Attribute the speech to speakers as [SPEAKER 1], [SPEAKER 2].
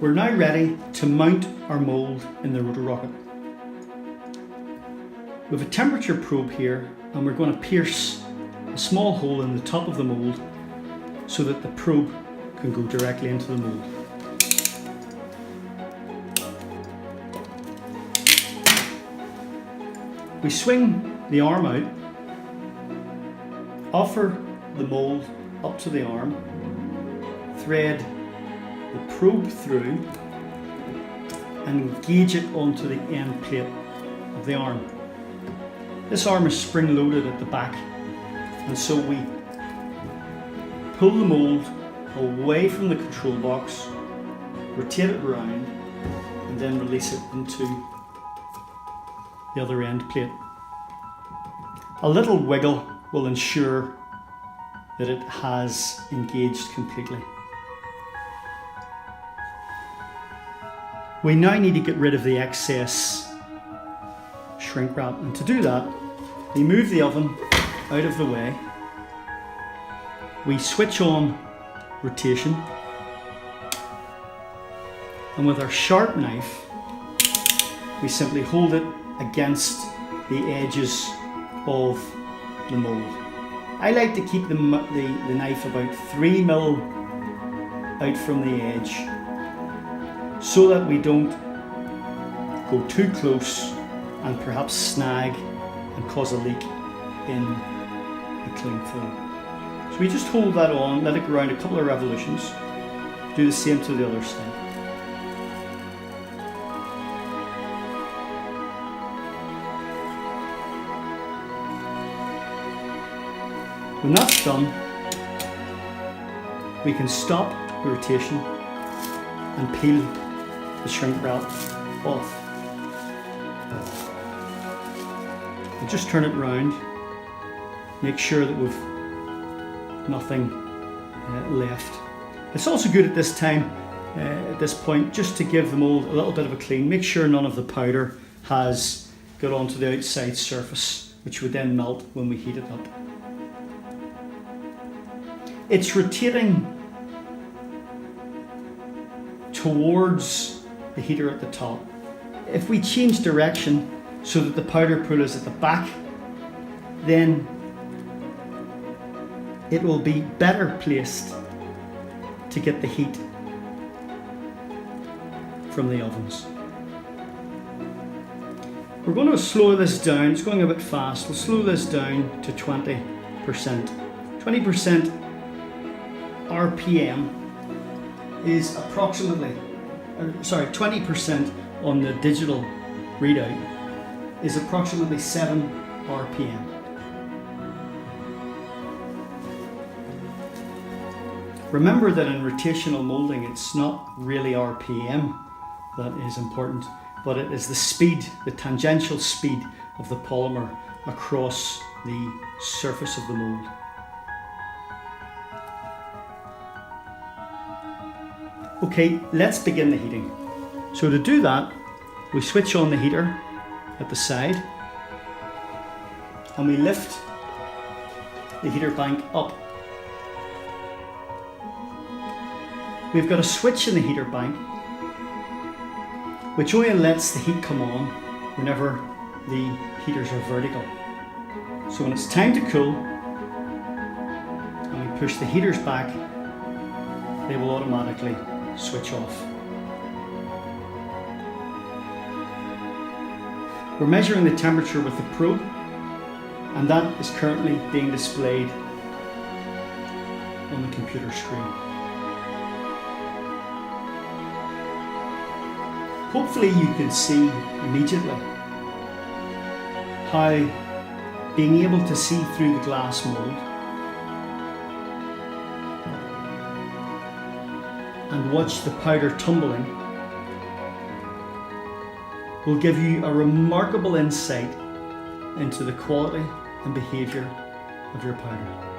[SPEAKER 1] We're now ready to mount our mould in the RotoRocket. We have a temperature probe here, and we're going to pierce a small hole in the top of the mould so that the probe can go directly into the mould. We swing the arm out, offer the mould up to the arm, thread the probe through and engage it onto the end plate of the arm. This arm is spring loaded at the back, and so we pull the mould away from the control box, rotate it around, and then release it into the other end plate. A little wiggle will ensure that it has engaged completely. We now need to get rid of the excess shrink wrap, and to do that, we move the oven out of the way, we switch on rotation, and with our sharp knife we simply hold it against the edges of the mould. I like to keep the knife about 3mm out from the edge so that we don't go too close and perhaps snag and cause a leak in the cling film. So we just hold that on, let it go around a couple of revolutions, do the same to the other side. When that's done, we can stop the rotation and peel the shrink wrap off. We'll just turn it around, make sure that we've nothing left. It's also good at this time, at this point, just to give the mould a little bit of a clean. Make sure none of the powder has got onto the outside surface, which would then melt when we heat it up. It's rotating towards the heater at the top. If we change direction so that the powder pool is at the back, then it will be better placed to get the heat from the ovens. We're going to slow this down. It's going a bit fast. We'll slow this down to 20%. 20% RPM is approximately, 20% on the digital readout is approximately 7 RPM. Remember that in rotational molding, it's not really RPM that is important, but it is the speed, the tangential speed of the polymer across the surface of the mold. Okay, let's begin the heating. So to do that, we switch on the heater at the side and we lift the heater bank up. We've got a switch in the heater bank which only lets the heat come on whenever the heaters are vertical. So when it's time to cool and we push the heaters back, they will automatically switch off. We're measuring the temperature with the probe, and that is currently being displayed on the computer screen. Hopefully you can see immediately how being able to see through the glass mold and watch the powder tumbling will give you a remarkable insight into the quality and behaviour of your powder.